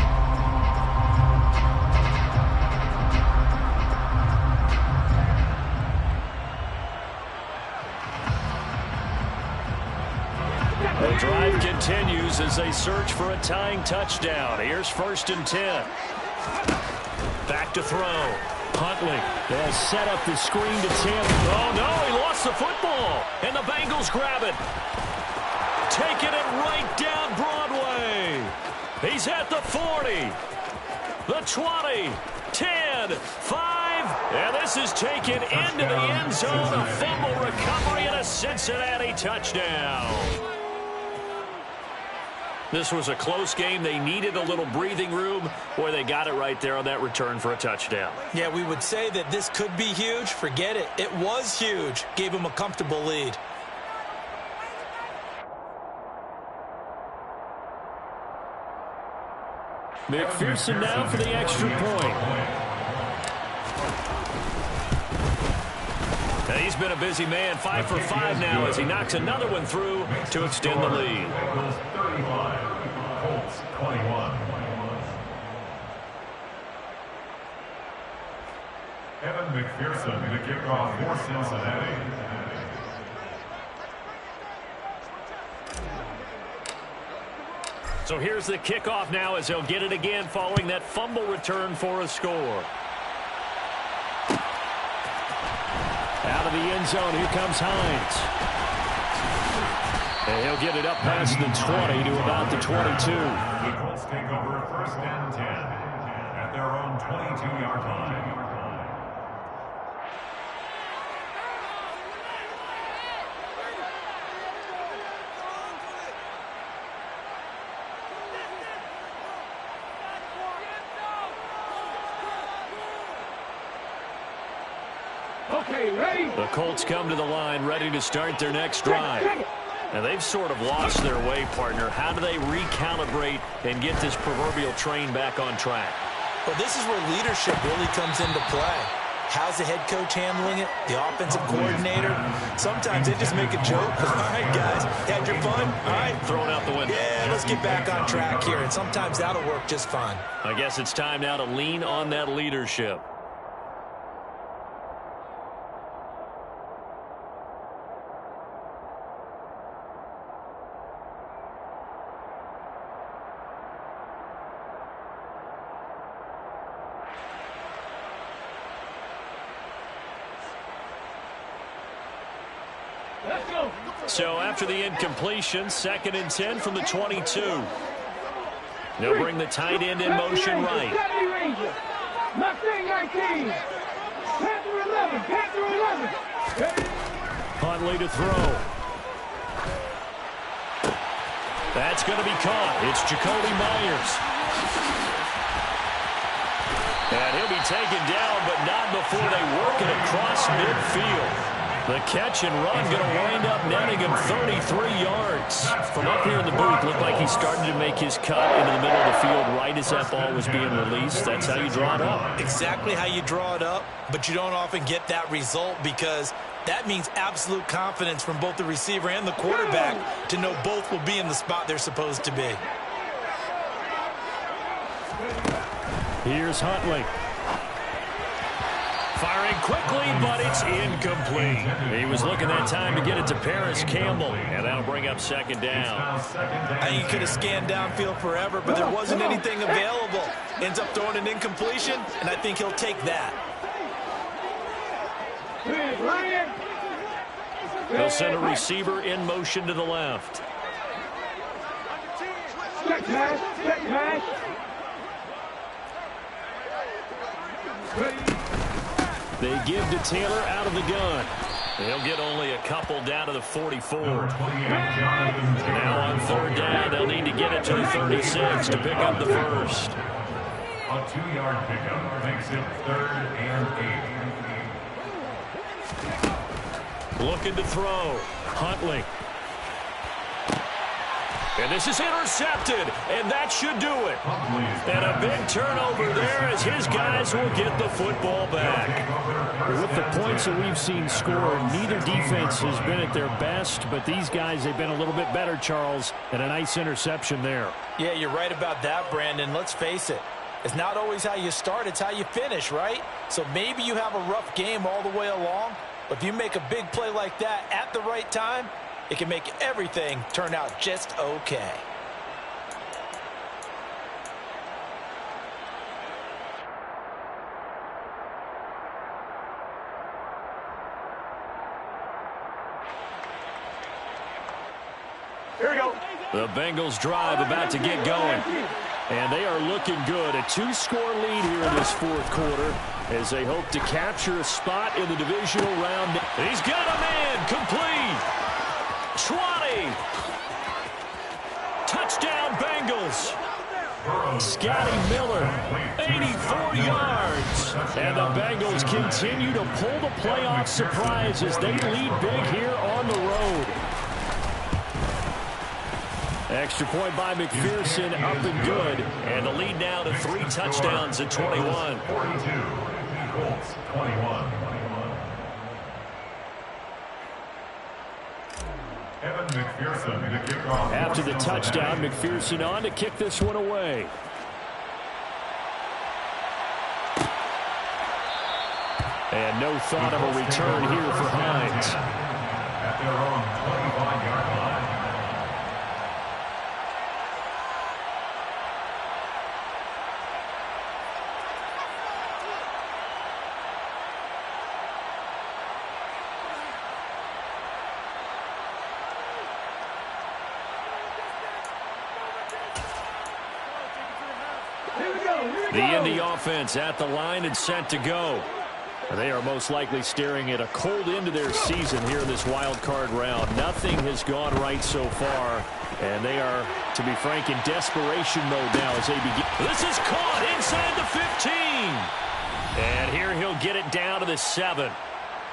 The drive continues as they search for a tying touchdown. Here's 1st and 10. Back to throw. Huntley. They'll set up the screen to Tim. Oh, no, he lost the football. And the Bengals grab it. Taking it right down Broadway. He's at the 40. The 20. 10. 5. And this is taken into the end zone. A fumble recovery and a Cincinnati touchdown. This was a close game. They needed a little breathing room. Boy, they got it right there on that return for a touchdown. Yeah, we would say that this could be huge. Forget it. It was huge. Gave him a comfortable lead. McPherson now for the extra point. And he's been a busy man. 5 for 5 now as he knocks another one through to extend the lead. Bengals 35, Colts 21. Evan McPherson, the kickoff for Cincinnati. So here's the kickoff now as he'll get it again following that fumble return for a score. Out of the end zone, here comes Hines. And he'll get it up past the 20 to about the 22. The Colts take over 1st and 10 at their own 22-yard line. Okay, ready? The Colts come to the line ready to start their next drive. And they've sort of lost their way, partner. How do they recalibrate and get this proverbial train back on track? Well, this is where leadership really comes into play. How's the head coach handling it? The offensive coordinator? Sometimes they just make a joke. All right, guys, had your fun? All right. Thrown out the window. Yeah, let's get back on track here. And sometimes that'll work just fine. I guess it's time now to lean on that leadership. So after the incompletion, 2nd and 10 from the 22. They'll bring the tight end in motion right. Mustang 19. Panther 11. Panther 11. Huntley to throw. That's going to be caught. It's Jacoby Myers. And he'll be taken down, but not before they work it across midfield. The catch and run going to wind up netting him 33 yards. From up here in the booth, looked like he started to make his cut into the middle of the field right as that ball was being released. That's how you draw it up. Exactly how you draw it up, but you don't often get that result because That means absolute confidence from both the receiver and the quarterback to know both will be in the spot they're supposed to be. Here's Huntley. Firing quickly, but it's incomplete. He was looking that time to get it to Paris Campbell, and that'll bring up second down. I think he could have scanned downfield forever, but there wasn't anything available. Ends up throwing an incompletion, and I think he'll take that. They'll send a receiver in motion to the left. Check pass, check pass. They give to Taylor out of the gun. He'll get only a couple down to the 44. Now on third down, they'll need to get it to the 36 to pick up the first. A 2-yard pickup makes it 3rd and 8. Looking to throw. Huntley. And this is intercepted, and that should do it. And a big turnover there as his guys will get the football back. With the points that we've seen scored, neither defense has been at their best, but these guys, they've been a little bit better, Charles, and a nice interception there. Yeah, you're right about that, Brandon. Let's face it. It's not always how you start, it's how you finish, right? So maybe you have a rough game all the way along, but if you make a big play like that at the right time, it can make everything turn out just okay. Here we go. The Bengals drive about to get going. And they are looking good. A 2-score lead here in this fourth quarter as they hope to capture a spot in the divisional round. He's got a man complete. 20. Touchdown Bengals. Scotty Miller, 84 yards. And the Bengals continue to pull the playoff surprise as they lead big here on the road. Extra point by McPherson, up and good. And the lead now to 3 touchdowns at 21. 42. Colts 21. Evan McPherson to kick off. After the touchdown, McPherson on to kick this one away. And no thought of a return here for Hines. At their own 25-yard line. The Indy offense at the line and set to go. They are most likely staring at a cold end to their season here in this wild card round. Nothing has gone right so far, and they are, to be frank, in desperation mode now as they begin. This is caught inside the 15. And here he'll get it down to the 7.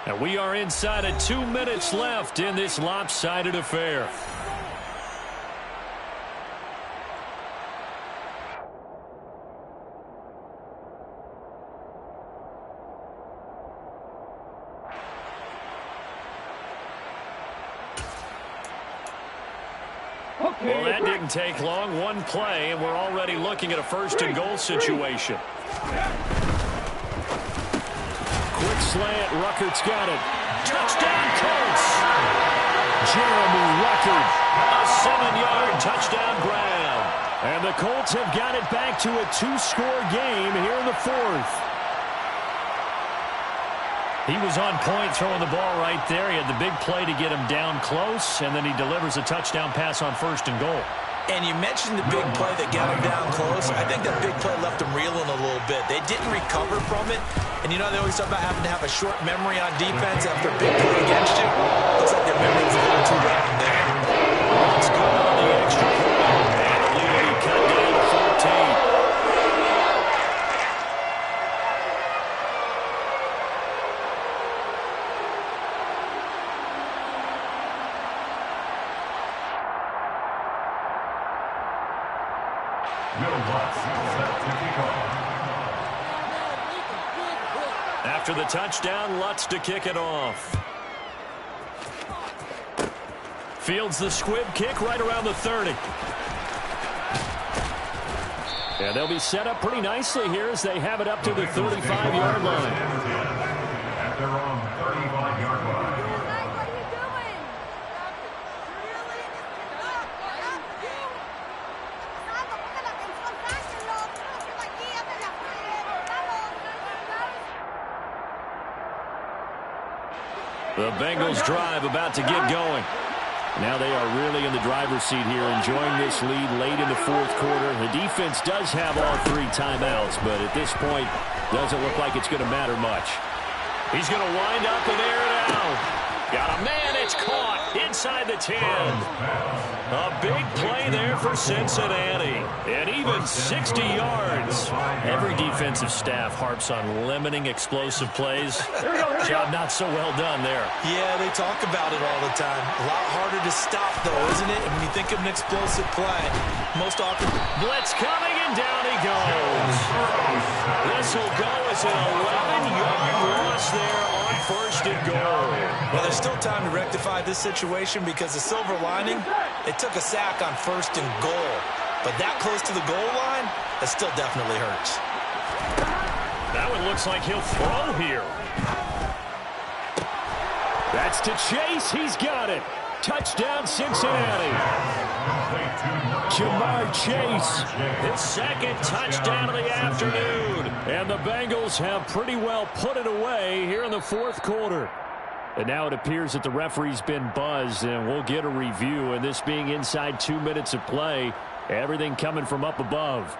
And we are inside of 2 minutes left in this lopsided affair. Well, that didn't take long. One play, and we're already looking at a first-and-goal situation. Quick slant. Ruckert's got it. Touchdown, Colts. Jeremy Ruckert. A 7-yard touchdown grab. And the Colts have got it back to a 2-score game here in the fourth. He was on point throwing the ball right there. He had the big play to get him down close, and then he delivers a touchdown pass on first and goal. And you mentioned the big play that got him down close. I think that big play left him reeling a little bit. They didn't recover from it. And you know, they always talk about having to have a short memory on defense after a big play against you. Looks like their memory was a little too round there. Let's go on the extra point. And the lead will be cut down to 14. After the touchdown, Lutz to kick it off. Fields the squib kick right around the 30. And they'll be set up pretty nicely here as they have it up to the 35-yard line. At their own 35-yard line. The Bengals drive about to get going. Now they are really in the driver's seat here, enjoying this lead late in the fourth quarter. The defense does have all 3 timeouts, but at this point, doesn't look like it's going to matter much. He's going to wind up and air it out. Got a man, it's caught inside the 10. A big play there for Cincinnati. And even 60 yards. Every defensive staff harps on limiting explosive plays. Job not so well done there. Yeah, they talk about it all the time. A lot harder to stop, though, isn't it? And when you think of an explosive play, most often... Blitz coming, and down he goes. This will go as an 11-yard loss there on 1st and goal. Well, there's still time to rectify this situation because the silver lining, they took a sack on 1st and goal. But that close to the goal line, that still definitely hurts. That one looks like he'll throw here. That's to Chase. He's got it. Touchdown, Cincinnati. Jamar Chase, his 2nd touchdown of the afternoon. And the Bengals have pretty well put it away here in the 4th quarter. And now it appears that the referee's been buzzed, and we'll get a review. And this being inside 2 minutes of play, everything coming from up above.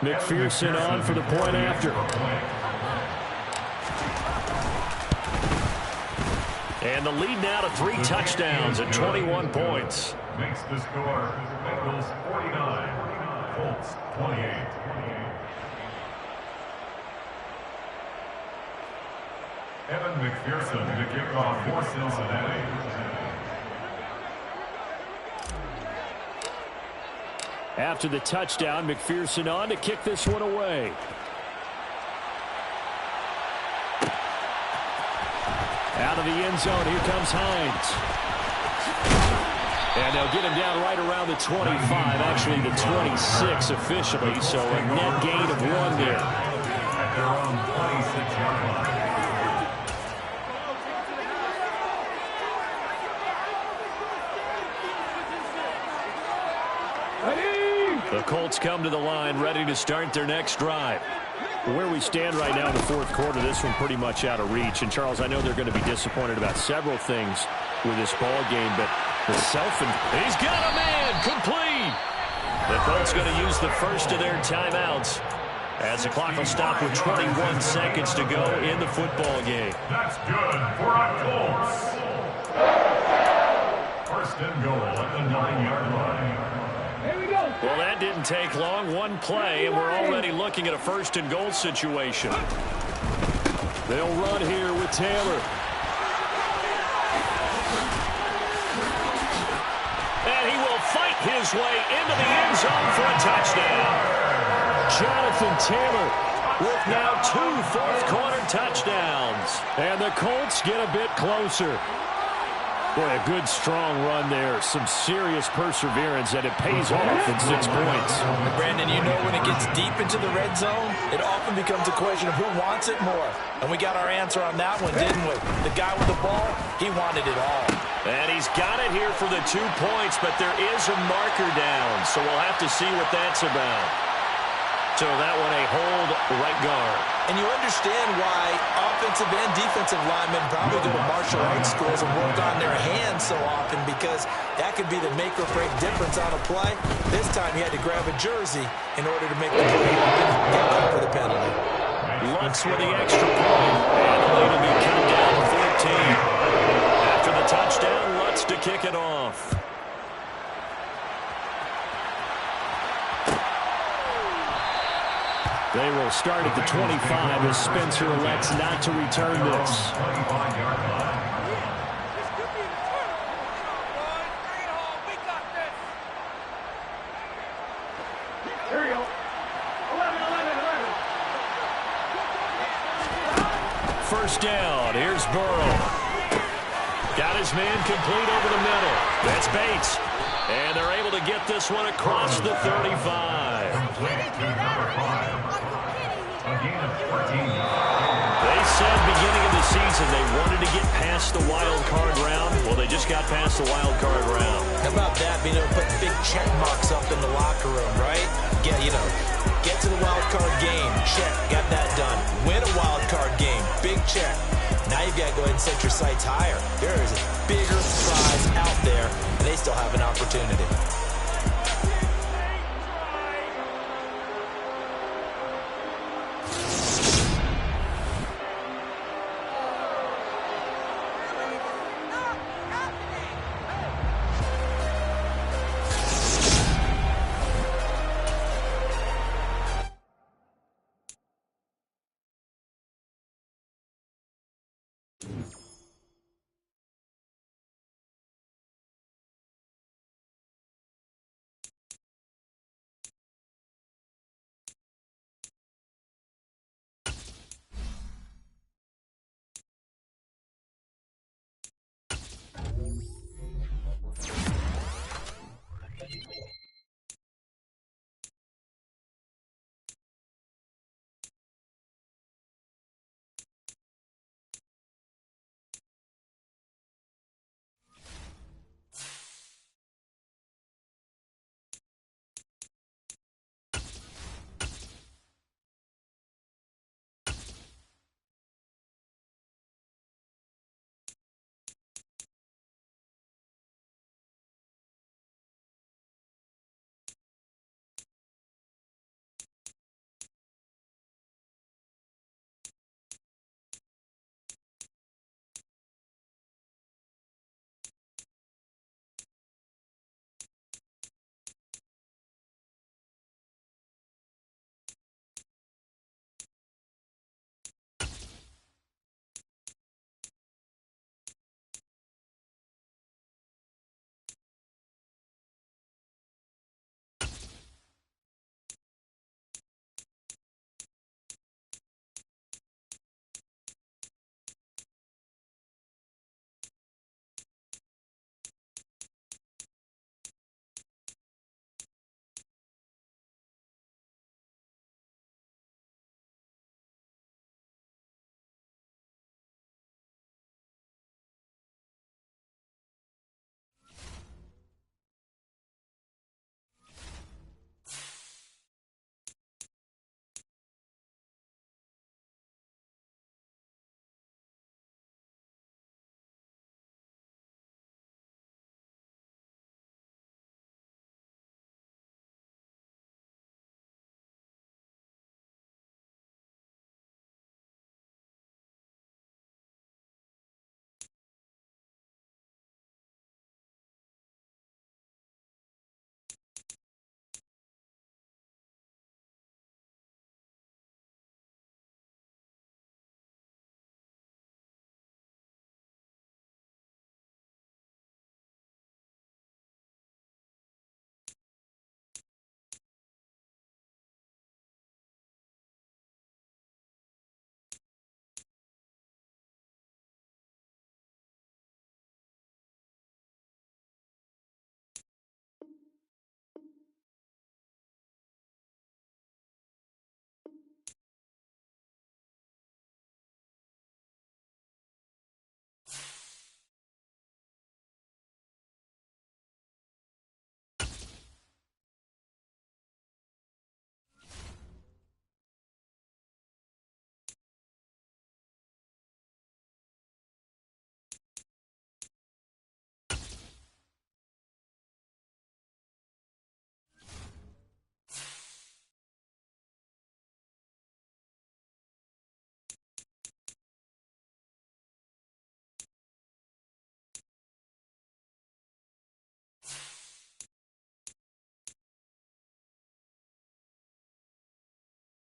McPherson on for the point after. And the lead now to 3 touchdowns at 21 points. Makes the score Bengals 49, Colts 28. Evan McPherson to kick off for Cincinnati. After the touchdown, McPherson on to kick this one away. Out of the end zone, here comes Hines. And they'll get him down right around the 25, actually the 26 officially, so a net gain of 1 there. At their own 26-yard line. The Colts come to the line, ready to start their next drive. Where we stand right now in the 4th quarter, this one pretty much out of reach. And, Charles, I know they're going to be disappointed about several things with this ball game, but the he's got a man, complete. The Colts going to use the first of their timeouts as the clock will stop with 21 seconds to go in the football game. That's good for our Colts. 1st and goal at the 9-yard line. Well, that didn't take long. 1 play, and we're already looking at a 1st and goal situation. They'll run here with Taylor. And he will fight his way into the end zone for a touchdown. Jonathan Taylor with now 2 fourth-quarter touchdowns. And the Colts get a bit closer. Boy, a good, strong run there. Some serious perseverance, and it pays off in 6 points. Brandon, you know when it gets deep into the red zone, it often becomes a question of who wants it more. And we got our answer on that one, didn't we? The guy with the ball, he wanted it all. And he's got it here for the 2 points, but there is a marker down, so we'll have to see what that's about. So that one a hold right guard. And you understand why offensive and defensive linemen probably go to martial arts schools and work on their hands so often, because that could be the make or break difference on a play. This time he had to grab a jersey in order to make the play and get caught for the penalty. Lutz with the extra point, and the lead will be cut down to 14. After the touchdown, Lutz to kick it off. They will start at the 25 as Spencer elects not to return this. first down. Here's Burrow. Got his man complete over the middle. That's Bates. And they're able to get this one across the 35. They said beginning of the season they wanted to get past the wild card round. Well, they just got past the wild card round. How about that, being able to put big check marks up in the locker room, right? Get to the wild card game, check, got that done. Win a wild card game, big check. Now you've got to go ahead and set your sights higher. There is a bigger prize out there, and they still have an opportunity.